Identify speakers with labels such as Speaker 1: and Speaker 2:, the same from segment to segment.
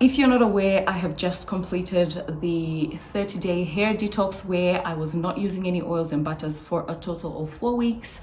Speaker 1: If you're not aware, I have just completed the 30-day hair detox where I was not using any oils and butters for a total of 4 weeks.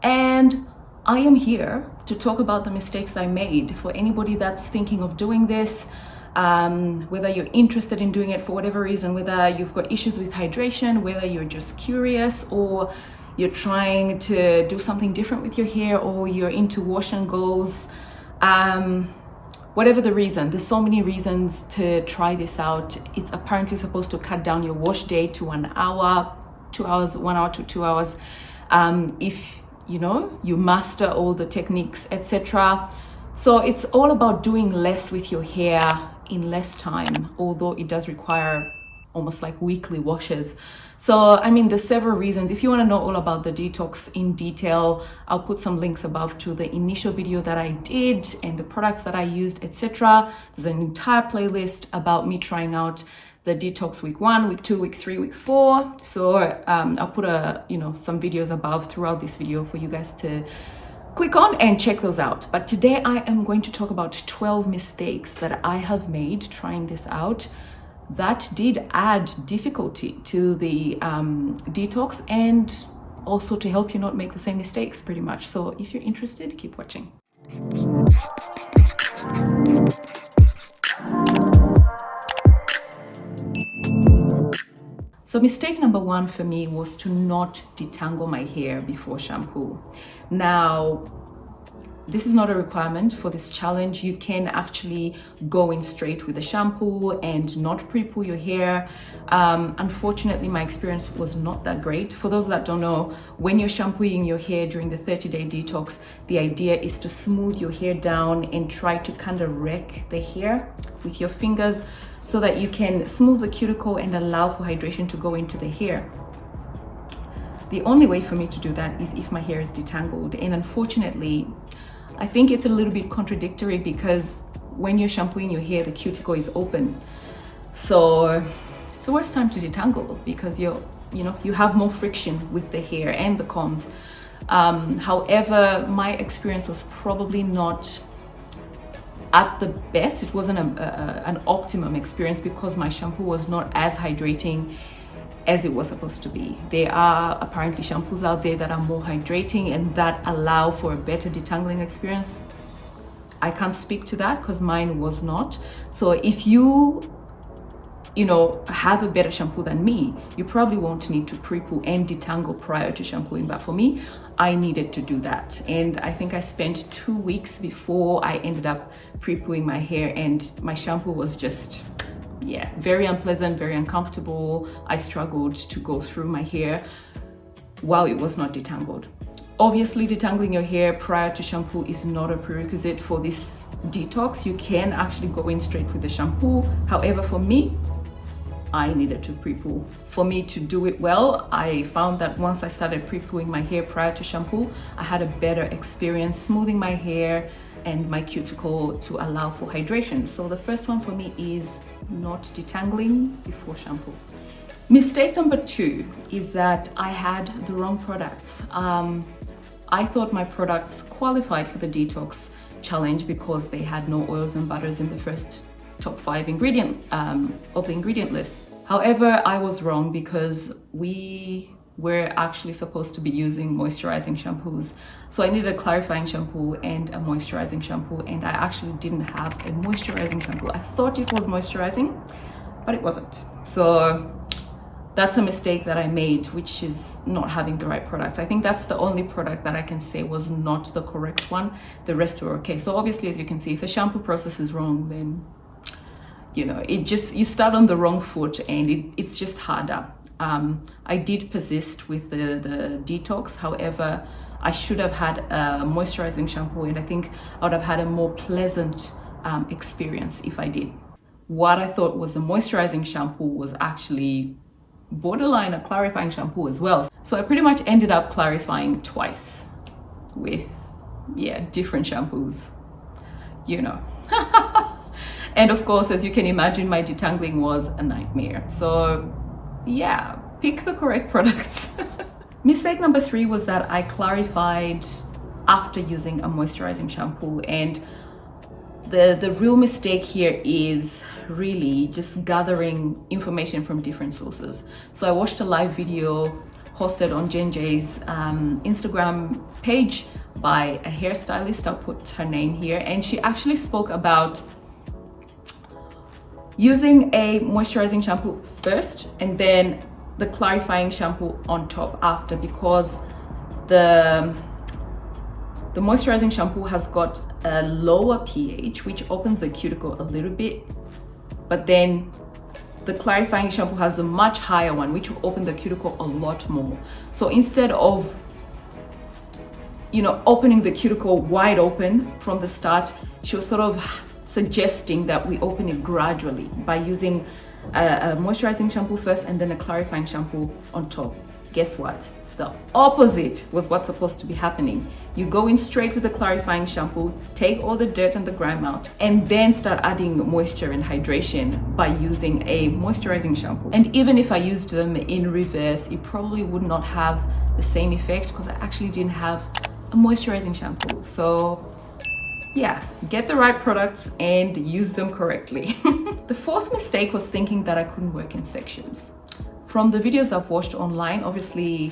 Speaker 1: And I am here to talk about the mistakes I made. For anybody that's thinking of doing this, whether you're interested in doing it for whatever reason, whether you've got issues with hydration, whether you're just curious, or you're trying to do something different with your hair, or you're into wash and goes, whatever the reason, there's so many reasons to try this out. It's apparently supposed to cut down your wash day to 1 hour, 2 hours, 1 hour to 2 hours. If you master all the techniques, etc. So it's all about doing less with your hair in less time, although it does require almost like weekly washes. So, I mean, there's several reasons. If you want to know all about the detox in detail, I'll put some links above to the initial video that I did and the products that I used, etc. There's an entire playlist about me trying out the detox week 1, week 2, week 3, week 4. So I'll put some videos above throughout this video for you guys to click on and check those out. But today I am going to talk about 12 mistakes that I have made trying this out that did add difficulty to the detox, and also to help you not make the same mistakes pretty much. So if you're interested, keep watching. So mistake number 1 for me was to not detangle my hair before shampoo. Now, this is not a requirement for this challenge. You can actually go in straight with the shampoo and not pre-poo your hair. Unfortunately, my experience was not that great. For those that don't know, when you're shampooing your hair during the 30-day detox, the idea is to smooth your hair down and try to kind of wreck the hair with your fingers so that you can smooth the cuticle and allow for hydration to go into the hair. The only way for me to do that is if my hair is detangled. And unfortunately, I think it's a little bit contradictory, because when you're shampooing your hair, the cuticle is open. So it's the worst time to detangle, because you have more friction with the hair and the combs. However, my experience was probably not at the best. It wasn't an optimum experience, because my shampoo was not as hydrating as it was supposed to be. There are apparently shampoos out there that are more hydrating and that allow for a better detangling experience. I can't speak to that because mine was not. So if you have a better shampoo than me, you probably won't need to pre-poo and detangle prior to shampooing. But for me, I needed to do that. And I think I spent 2 weeks before I ended up pre-pooing my hair, and my shampoo was just, very unpleasant, very uncomfortable. I struggled to go through my hair while it was not detangled. Obviously, detangling your hair prior to shampoo is not a prerequisite for this detox. You can actually go in straight with the shampoo. However, for me, I needed to pre-poo. For me to do it well, I found that once I started pre-pooing my hair prior to shampoo, I had a better experience smoothing my hair and my cuticle to allow for hydration. So the first one for me is not detangling before shampoo. Mistake number 2 is that I had the wrong products. I thought my products qualified for the detox challenge because they had no oils and butters in the first top 5 ingredient of the ingredient list. However, I was wrong, because we were actually supposed to be using moisturizing shampoos. So I needed a clarifying shampoo and a moisturizing shampoo, and I actually didn't have a moisturizing shampoo. I thought it was moisturizing, but it wasn't. So that's a mistake that I made, which is not having the right products. I think that's the only product that I can say was not the correct one. The rest were okay. So obviously, as you can see, if the shampoo process is wrong, then you start on the wrong foot, and it's just harder. I did persist with the detox. However, I should have had a moisturizing shampoo, and I think I would have had a more pleasant experience if I did. What I thought was a moisturizing shampoo was actually borderline a clarifying shampoo as well. So I pretty much ended up clarifying twice with different shampoos, And of course, as you can imagine, my detangling was a nightmare. So pick the correct products. Mistake number 3 was that I clarified after using a moisturizing shampoo, and The real mistake here is really just gathering information from different sources. So I watched a live video hosted on Jen J's Instagram page by a hairstylist. I'll put her name here, and she actually spoke about using a moisturizing shampoo first and then the clarifying shampoo on top after, because the moisturizing shampoo has got a lower pH, which opens the cuticle a little bit, but then the clarifying shampoo has a much higher one, which will open the cuticle a lot more. So instead of, you know, opening the cuticle wide open from the start, she was sort of suggesting that we open it gradually by using a moisturizing shampoo first and then a clarifying shampoo on top. Guess what? The opposite was what's supposed to be happening. You go in straight with the clarifying shampoo, take all the dirt and the grime out, and then start adding moisture and hydration by using a moisturizing shampoo. And even if I used them in reverse, it probably would not have the same effect because I actually didn't have a moisturizing shampoo. So yeah, get the right products and use them correctly. The fourth mistake was thinking that I couldn't work in sections. From the videos I've watched online, obviously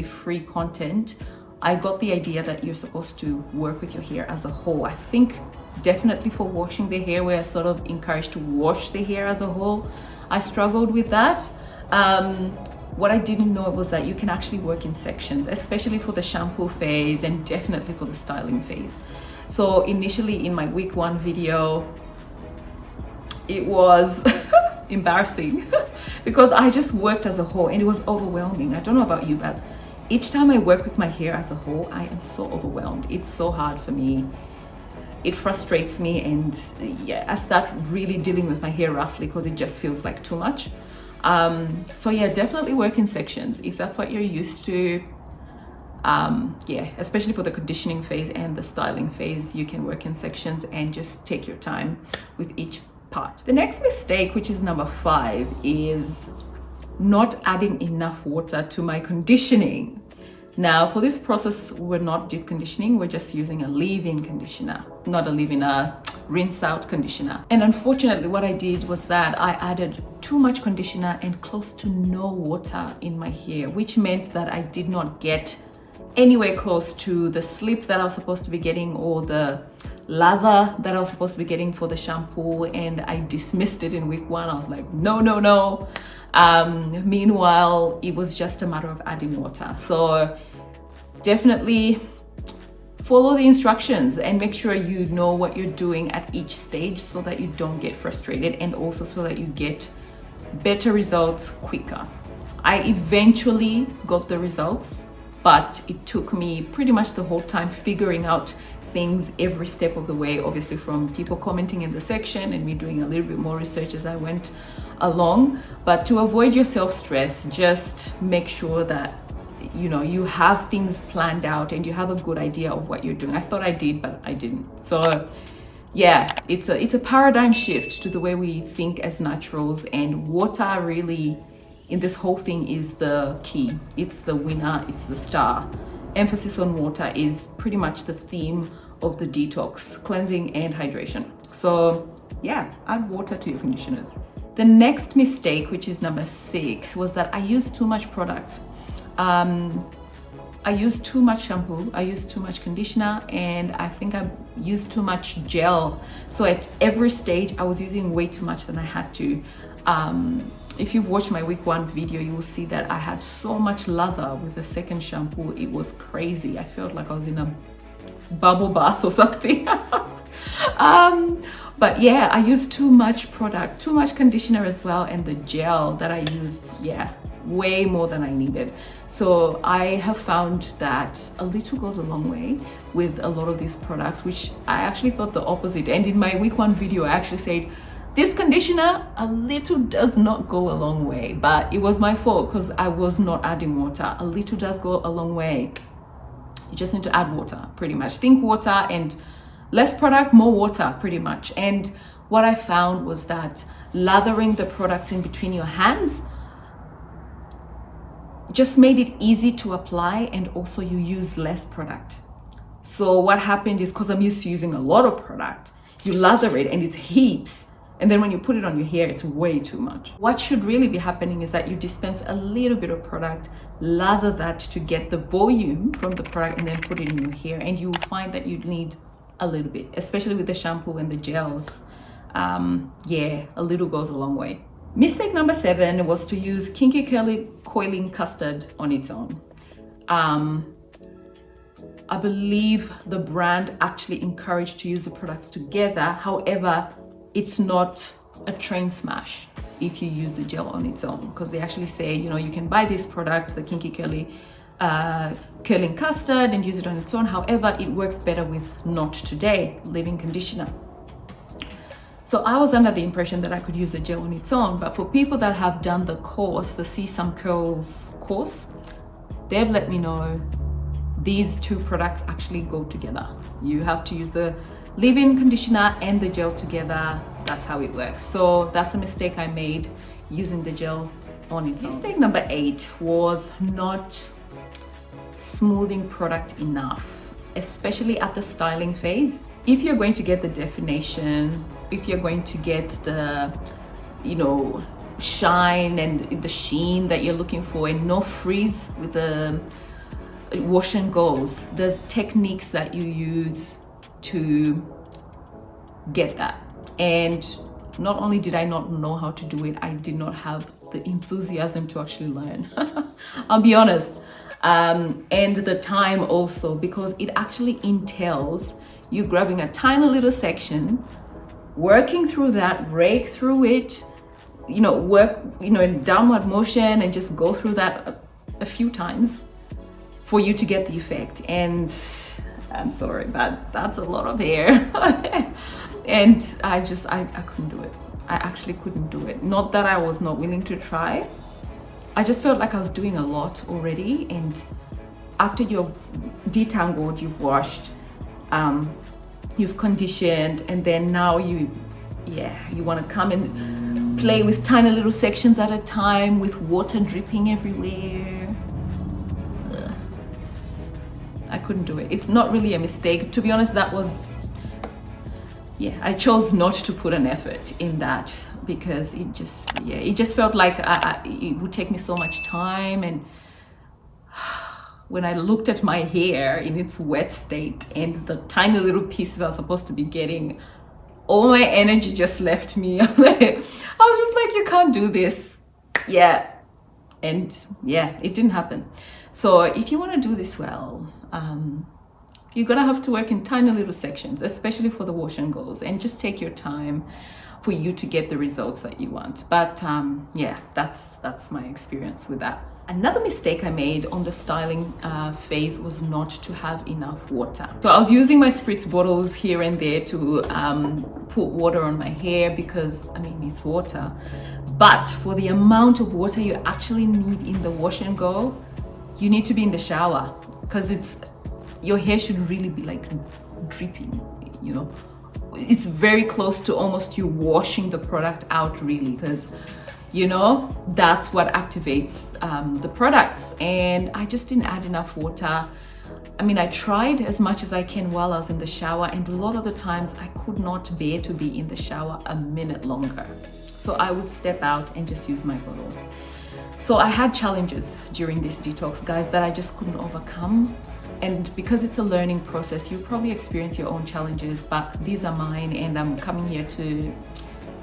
Speaker 1: free content, I got the idea that you're supposed to work with your hair as a whole. I think definitely for washing the hair, we're sort of encouraged to wash the hair as a whole. I struggled with that. What I didn't know was that you can actually work in sections, especially for the shampoo phase and definitely for the styling phase. So initially in my week 1 video, it was embarrassing because I just worked as a whole and it was overwhelming. I don't know about you, but each time I work with my hair as a whole, I am so overwhelmed. It's so hard for me. It frustrates me, and yeah, I start really dealing with my hair roughly because it just feels like too much. So yeah, definitely work in sections if that's what you're used to. Yeah, especially for the conditioning phase and the styling phase, you can work in sections and just take your time with each part. The next mistake, which is number 5, is not adding enough water to my conditioning. Now for this process, we're not deep conditioning, we're just using a leave-in conditioner, not a leave-in, a rinse out conditioner. And unfortunately what I did was that I added too much conditioner and close to no water in my hair, which meant that I did not get anywhere close to the slip that I was supposed to be getting or the lather that I was supposed to be getting for the shampoo, and I dismissed it in week 1. I was like, no. Meanwhile, it was just a matter of adding water. So definitely follow the instructions and make sure you know what you're doing at each stage so that you don't get frustrated, and also so that you get better results quicker. I eventually got the results, but it took me pretty much the whole time figuring out things every step of the way, obviously from people commenting in the section and me doing a little bit more research as I went along. But to avoid your self-stress, just make sure that you have things planned out and you have a good idea of what you're doing. I thought I did, but I didn't. So yeah, it's a paradigm shift to the way we think as naturals, and water really in this whole thing is the key. It's the winner, it's the star. Emphasis on water is pretty much the theme of the detox, cleansing and hydration. So yeah, add water to your conditioners. The next mistake, which is number 6, was that I used too much product. I used too much shampoo, I used too much conditioner, and I think I used too much gel. So at every stage, I was using way too much than I had to. If you've watched my week 1 video, you will see that I had so much lather with the second shampoo. It was crazy. I felt like I was in a bubble bath or something. But yeah, I used too much product, too much conditioner as well, and the gel that I used, yeah, way more than I needed. So I have found that a little goes a long way with a lot of these products, which I actually thought the opposite. And in my week 1 video, I actually said, this conditioner, a little does not go a long way, but it was my fault because I was not adding water. A little does go a long way. You just need to add water, pretty much. Think water and less product, more water, pretty much. And what I found was that lathering the products in between your hands just made it easy to apply, and also you use less product. So what happened is, because I'm used to using a lot of product, you lather it and it's heaps. And then when you put it on your hair, it's way too much. What should really be happening is that you dispense a little bit of product, lather that to get the volume from the product, and then put it in your hair. And you'll find that you need a little bit, especially with the shampoo and the gels. Yeah, a little goes a long way. Mistake number 7 was to use Kinky Coiling Custard on its own. I believe the brand actually encouraged to use the products together. However, it's not a train smash if you use the gel on its own, because they actually say, you know, you can buy this product, the Kinky Curling Custard, and use it on its own. However, it works better with Not Today leave-in conditioner. So I was under the impression that I could use the gel on its own, but for people that have done the course, the See Some Curls course, they've let me know these two products actually go together. You have to use the leave-in conditioner and the gel together. That's how it works. So that's a mistake I made, using the gel on its own. Mistake number 8 was not smoothing product enough, especially at the styling phase. If you're going to get the definition, if you're going to get the, you know, shine and the sheen that you're looking for, and no frizz with the wash and goes, there's techniques that you use to get that. And not only did I not know how to do it, I did not have the enthusiasm to actually learn. I'll be honest. And the time also, because it actually entails you grabbing a tiny little section, working through that, rake through it, you know, work, you know, in downward motion, and just go through that a few times for you to get the effect. And I'm sorry, but that's a lot of hair. And I couldn't do it. I actually couldn't do it. Not that I was not willing to try. I just felt like I was doing a lot already. And after you've detangled, you've washed, you've conditioned, and then now you want to come and play with tiny little sections at a time with water dripping everywhere. I couldn't do it. It's not really a mistake. To be honest, that was, I chose not to put an effort in that, because it just felt like it would take me so much time. And when I looked at my hair in its wet state and the tiny little pieces I was supposed to be getting, all my energy just left me. I was just like, you can't do this. And it didn't happen. So if you want to do this well, you're gonna have to work in tiny little sections, especially for the wash and goes, and just take your time for you to get the results that you want. But that's my experience with that. Another mistake I made on the styling phase was not to have enough water. So I was using my spritz bottles here and there to put water on my hair, because I mean, it's water. But for the amount of water you actually need in the wash and go, you need to be in the shower, because your hair should really be like dripping, you know. It's very close to almost you washing the product out, really, because, you know, that's what activates the products. And I just didn't add enough water. I mean, I tried as much as I can while I was in the shower, and a lot of the times I could not bear to be in the shower a minute longer. So I would step out and just use my bottle. So I had challenges during this detox, guys, that I just couldn't overcome. And because it's a learning process, you probably experience your own challenges, but these are mine, and I'm coming here to,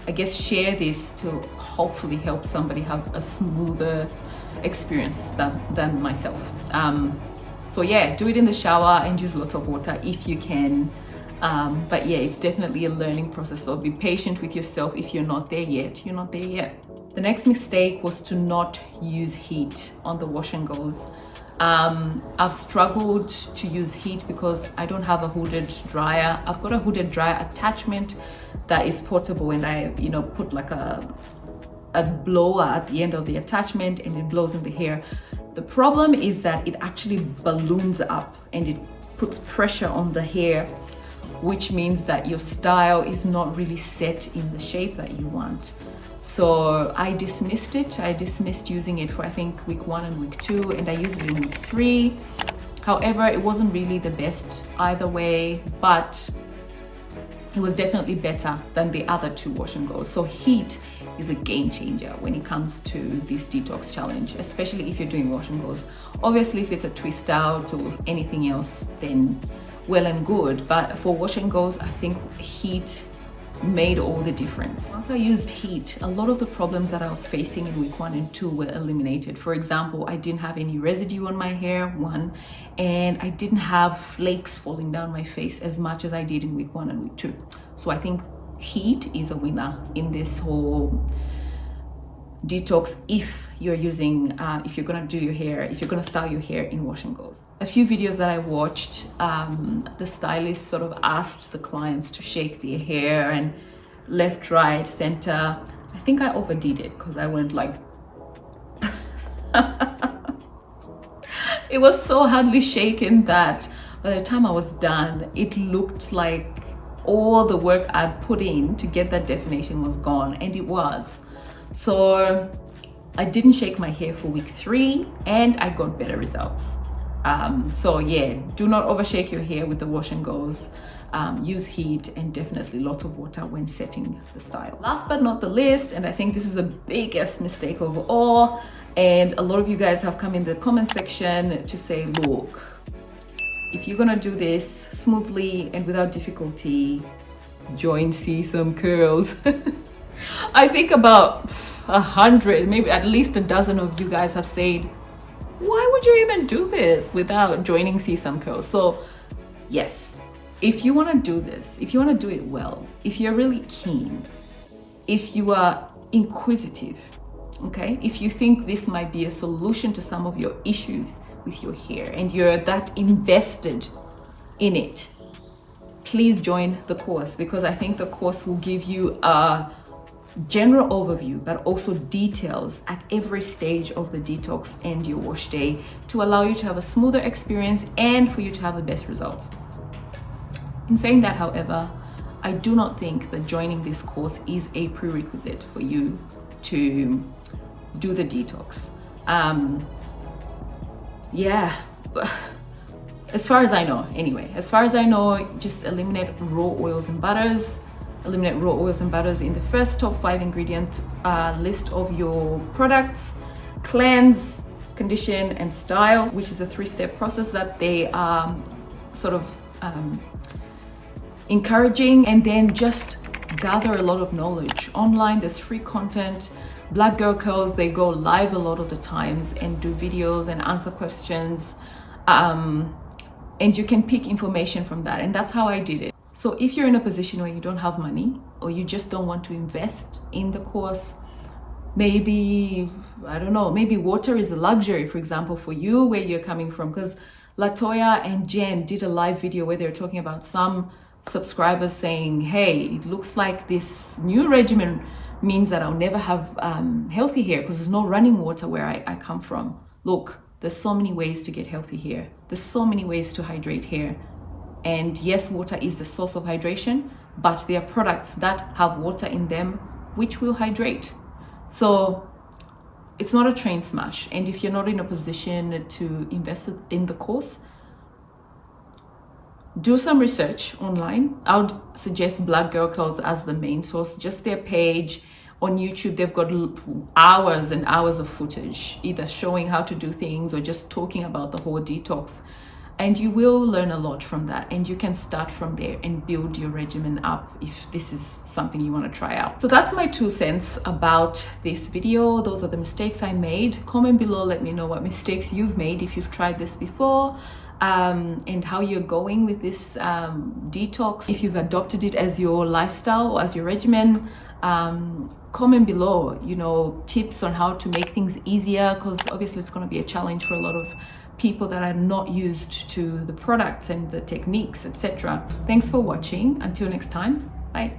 Speaker 1: I guess, share this to hopefully help somebody have a smoother experience than myself. So do it in the shower and use lots of water if you can. But it's definitely a learning process. So be patient with yourself. If you're not there yet, you're not there yet. The next mistake was to not use heat on the wash and goes. I've struggled to use heat because I don't have a hooded dryer. I've got a hooded dryer attachment that is portable, and I put like a blower at the end of the attachment, and it blows in the hair. The problem is that it actually balloons up and it puts pressure on the hair, which means that your style is not really set in the shape that you want. So I dismissed it. I dismissed using it for, I think, week 1 and week 2, and I used it in week 3. However, it wasn't really the best either way, but it was definitely better than the other two wash and goes. So heat is a game changer when it comes to this detox challenge, especially if you're doing wash and goes. Obviously, if it's a twist out or anything else, then well and good. But for wash and goes, I think heat made all the difference. Once I used heat, a lot of the problems that I was facing in week 1 and 2 were eliminated. For example, I didn't have any residue on my hair, one, and I didn't have flakes falling down my face as much as I did in week 1 and week 2. So I think heat is a winner in this whole detox if you're using, if you're gonna do your hair, if you're gonna style your hair in wash and goes. A few videos that I watched, the stylist sort of asked the clients to shake their hair and left, right, center. I think I overdid it because I went like, it was so hardly shaken that by the time I was done, it looked like all the work I'd put in to get that definition was gone, and it was. So I didn't shake my hair for week 3 and I got better results. So yeah, do not overshake your hair with the wash and goes. Use heat and definitely lots of water when setting the style. Last but not the least, and I think this is the biggest mistake of all, and a lot of you guys have come in the comment section to say, look, if you're gonna do this smoothly and without difficulty, join See Some Curls. I think about 100, maybe at least a dozen of you guys have said, why would you even do this without joining See Some Curls? So yes, if you want to do this, if you want to do it well, if you're really keen, if you are inquisitive, okay, if you think this might be a solution to some of your issues with your hair and you're that invested in it, please join the course, because I think the course will give you a general overview but also details at every stage of the detox and your wash day to allow you to have a smoother experience and for you to have the best results. In saying that, however, I do not think that joining this course is a prerequisite for you to do the detox. Yeah, as far as I know, anyway, as far as I know, just eliminate raw oils and butters. Eliminate raw oils and butters in the first top 5 ingredient list of your products. Cleanse, condition, and style, which is a 3-step process that they are sort of encouraging. And then just gather a lot of knowledge. Online, there's free content. Black Girl Curls, they go live a lot of the times and do videos and answer questions. And you can pick information from that. And that's how I did it. So if you're in a position where you don't have money or you just don't want to invest in the course, maybe, I don't know, maybe water is a luxury, for example, for you, where you're coming from. Because Latoya and Jen did a live video where they're talking about some subscribers saying, hey, it looks like this new regimen means that I'll never have healthy hair because there's no running water where I come from. Look, there's so many ways to get healthy hair. There's so many ways to hydrate hair. And yes, water is the source of hydration, but there are products that have water in them which will hydrate. So it's not a train smash. And if you're not in a position to invest in the course, do some research online. I would suggest Black Girl Curls as the main source. Just their page on YouTube, they've got hours and hours of footage, either showing how to do things or just talking about the whole detox. And you will learn a lot from that, and you can start from there and build your regimen up if this is something you want to try out. So that's my 2 cents about this video. Those are the mistakes I made. Comment below, let me know what mistakes you've made if you've tried this before, and how you're going with this detox. If you've adopted it as your lifestyle or as your regimen, comment below, you know, tips on how to make things easier, because obviously it's going to be a challenge for a lot of people that are not used to the products and the techniques, etc. Thanks for watching. Until next time, bye.